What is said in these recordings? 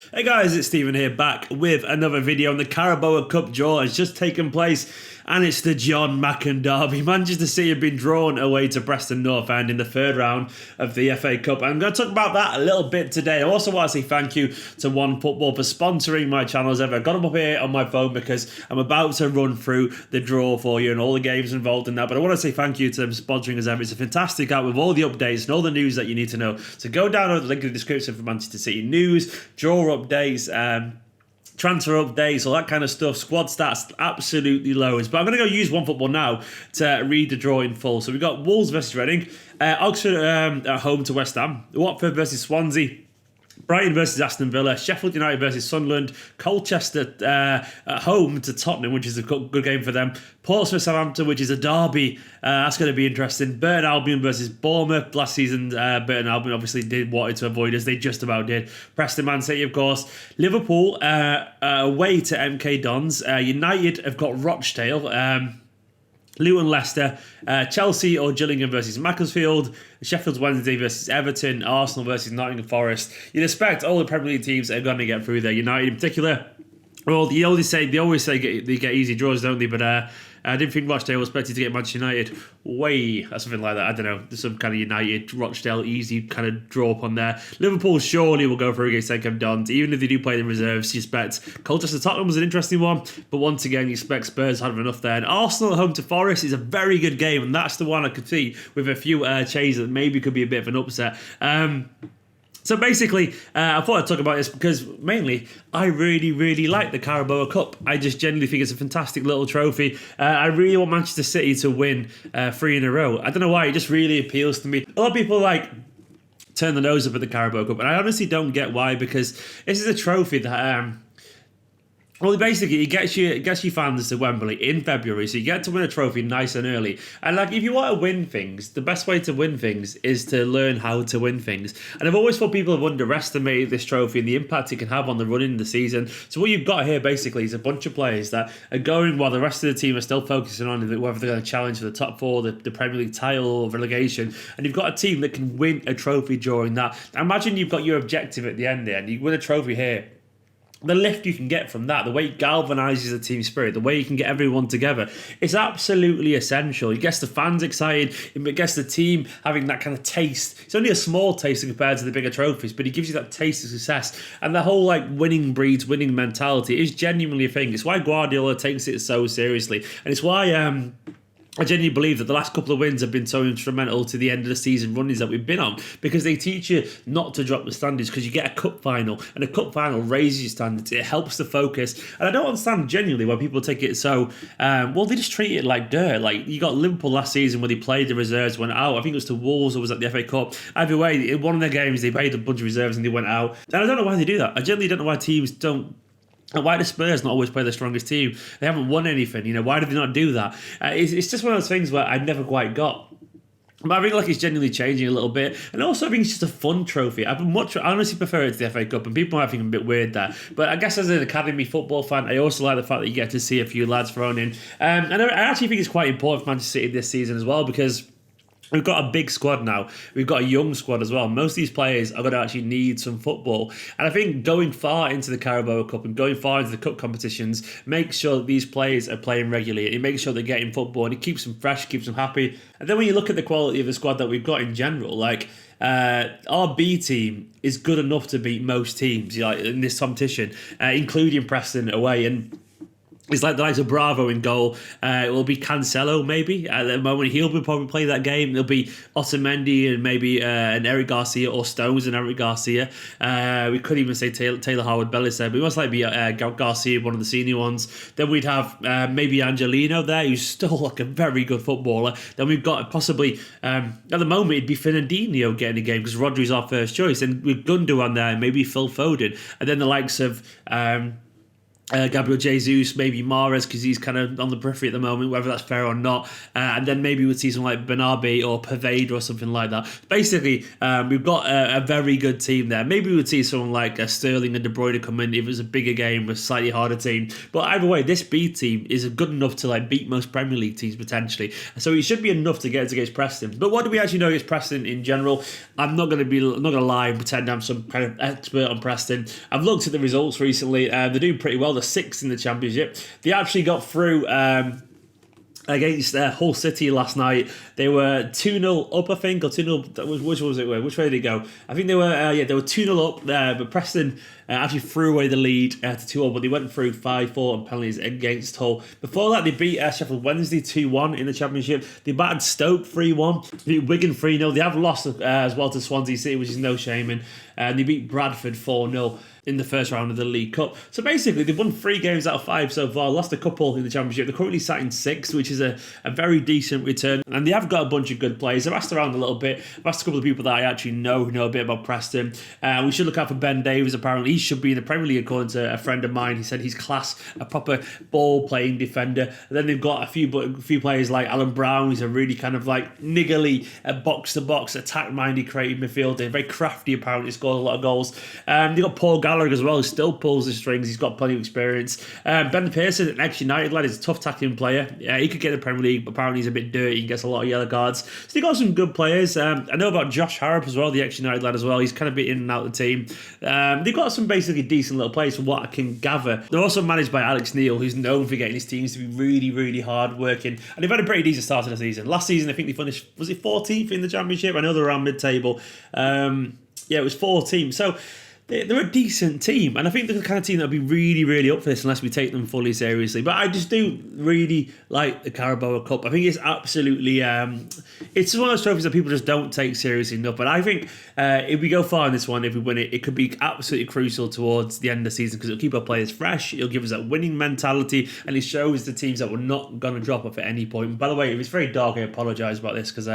Hey guys, it's Stephen here, back with another video. And the Carabao Cup draw has just taken place, and it's the John Macken derby. Manchester City have been drawn away to Preston North End in the third round of the FA Cup. I'm going to talk about that a little bit today. I also want to say thank you to One Football for sponsoring my channel as ever. I've got them up here on my phone because I'm about to run through the draw for you and all the games involved in that. But I want to say thank you to them sponsoring as ever. It's a fantastic app with all the updates and all the news that you need to know. So go download the link in the description for Manchester City news, draw updates, transfer updates, all that kind of stuff. Squad stats, absolutely loads. But I'm going to go use One Football now to read the draw in full. So we've got Wolves versus Reading, Oxford at home to West Ham, Watford versus Swansea, Brighton versus Aston Villa, Sheffield United versus Sunderland, Colchester at home to Tottenham, which is a good game for them, Portsmouth Southampton, which is a derby. That's going to be interesting. Burton Albion versus Bournemouth. Last season, Burton Albion obviously wanted to avoid us. They just about did. Preston Man City, of course. Liverpool away to MK Dons. United have got Rochdale. Luton, Leicester, Chelsea or Gillingham versus Macclesfield, Sheffield Wednesday versus Everton, Arsenal versus Nottingham Forest. You'd expect all the Premier League teams are going to get through there. United in particular, well, they always say they get easy draws, don't they? But I didn't think Rochdale was expected to get Manchester United way or something like that. I don't know. There's some kind of United, Rochdale, easy kind of draw up on there. Liverpool surely will go through against MK Dons, even if they do play the reserves. You expect Colchester Tottenham was an interesting one, but once again, you expect Spurs have enough there. And Arsenal at home to Forest is a very good game, and that's the one I could see with a few changes that maybe could be a bit of an upset. So basically, I thought I'd talk about this because mainly I really, really like the Carabao Cup. I just genuinely think it's a fantastic little trophy. I really want Manchester City to win 3 in a row. I don't know why, it just really appeals to me. A lot of people turn the nose up at the Carabao Cup, and I honestly don't get why, because this is a trophy that well, basically, it gets you fans to Wembley in February, so you get to win a trophy nice and early. And if you want to win things, the best way to win things is to learn how to win things. And I've always thought people have underestimated this trophy and the impact it can have on the run in the season. So what you've got here basically is a bunch of players that are going while the rest of the team are still focusing on whether they're going to challenge for the top four, the Premier League title or relegation. And you've got a team that can win a trophy during that. Now imagine you've got your objective at the end there, and you win a trophy here. The lift you can get from that, the way it galvanises the team spirit, the way you can get everyone together, it's absolutely essential. It gets the fans excited, it gets the team having that kind of taste. It's only a small taste compared to the bigger trophies, but it gives you that taste of success. And the whole winning breeds winning mentality is genuinely a thing. It's why Guardiola takes it so seriously. And it's why I genuinely believe that the last couple of wins have been so instrumental to the end of the season runnings that we've been on, because they teach you not to drop the standards, because you get a cup final, and a cup final raises your standards. It helps the focus. And I don't understand genuinely why people take it so, they just treat it like dirt. Like, you got Liverpool last season where they played the reserves, went out. I think it was to Wolves or was at the FA Cup. Either way, in one of their games, they played a bunch of reserves and they went out. And I don't know why they do that. I genuinely don't know why teams don't. And why do Spurs not always play the strongest team? They haven't won anything. Why do they not do that? It's just one of those things where I've never quite got. But I think it's genuinely changing a little bit. And also I think it's just a fun trophy. I honestly prefer it to the FA Cup, and people might think I'm a bit weird there. But I guess as an academy football fan, I also like the fact that you get to see a few lads thrown in. And I actually think it's quite important for Manchester City this season as well, because we've got a big squad now. We've got a young squad as well. Most of these players are going to actually need some football. And I think going far into the Carabao Cup and going far into the cup competitions makes sure that these players are playing regularly. It makes sure they're getting football, and it keeps them fresh, keeps them happy. And then when you look at the quality of the squad that we've got in general, our B team is good enough to beat most teams in this competition, including Preston away. And it's like the likes of Bravo in goal. It will be Cancelo, maybe. At the moment, he'll probably play that game. There'll be Otamendi and maybe an Eric Garcia, or Stones and Eric Garcia. We could even say Taylor Howard-Bellis there, but it must be Garcia, one of the senior ones. Then we'd have maybe Angelino there, who's still a very good footballer. Then we've got possibly, at the moment, it'd be Fernandinho getting a game because Rodri's our first choice. And with Gundogan there, maybe Phil Foden. And then the likes of Gabriel Jesus, maybe Mahrez, because he's kind of on the periphery at the moment, whether that's fair or not. And then maybe we'd see someone like Bernabé or Pavade or something like that. Basically, we've got a very good team there. Maybe we would see someone like Sterling and De Bruyne come in if it was a bigger game with a slightly harder team. But either way, this B team is good enough to like beat most Premier League teams potentially. So it should be enough to get us against Preston. But what do we actually know against Preston in general? I'm not going to lie and pretend I'm some kind of expert on Preston. I've looked at the results recently. They're doing pretty well. They're 6th in the Championship. They actually got through against Hull City last night. They were 2-0 up, I think, or 2-0. Which was it? Which way did it go? I think they were 2-0 up there, but Preston actually threw away the lead to 2-0, but they went through 5-4 on penalties against Hull. Before that, they beat Sheffield Wednesday 2-1 in the Championship. They battered Stoke 3-1. They beat Wigan 3-0. They have lost as well to Swansea City, which is no shame in. And they beat Bradford 4-0 in the first round of the League Cup. So basically, they've won 3 games out of 5 so far, lost a couple in the Championship. They're currently sat in 6th, which is a very decent return. And they have got a bunch of good players. I've asked around a little bit. I've asked a couple of people that I actually know who know a bit about Preston. We should look out for Ben Davies, apparently. He should be in the Premier League, according to a friend of mine. He said he's class, a proper ball-playing defender. And then they've got a few players like Alan Brown, who's a really kind of like niggly, box-to-box, attack-minded, creative midfielder. Very crafty, apparently. Scores a lot of goals. They've got Paul Gallagher as well, who still pulls the strings. He's got plenty of experience. Ben Pearson, an ex-United lad, is a tough tackling player. He could get the Premier League, but apparently he's a bit dirty. He gets a lot of yellow cards. So they've got some good players. I know about Josh Harrop as well, the ex-United lad as well. He's kind of been in and out of the team. They've got some basically decent little players from what I can gather. They're also managed by Alex Neil, who's known for getting his teams to be really, really hard working. And they've had a pretty decent start to the season. Last season, I think they finished, was it 14th in the Championship? I know they're around mid-table. It was 14th. So they're a decent team, and I think they're the kind of team that'll be really, really up for this unless we take them fully seriously. But I just do really like the Carabao Cup. I think it's absolutely, it's one of those trophies that people just don't take seriously enough. But I think if we go far in this one, if we win it, it could be absolutely crucial towards the end of the season because it'll keep our players fresh, it'll give us that winning mentality, and it shows the teams that we're not going to drop off at any point. And by the way, if it's very dark, I apologise about this because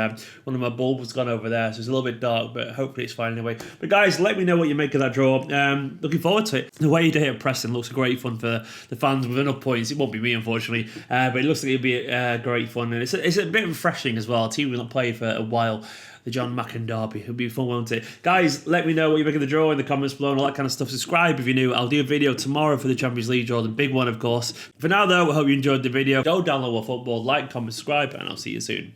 one of my bulbs has gone over there, so it's a little bit dark, but hopefully it's fine anyway. But guys, let me know what you make of that draw. Looking forward to it. The way day at Preston looks great fun for the fans with enough points. It won't be me, unfortunately, but it looks like it'll be great fun, and it's a bit refreshing as well. A team we've not played for a while. The John Macken Derby. It'll be fun, won't it? Guys, let me know what you make of the draw in the comments below and all that kind of stuff. Subscribe if you're new. I'll do a video tomorrow for the Champions League draw, the big one, of course. For now, though, I hope you enjoyed the video. Go download more football, like, comment, subscribe, and I'll see you soon.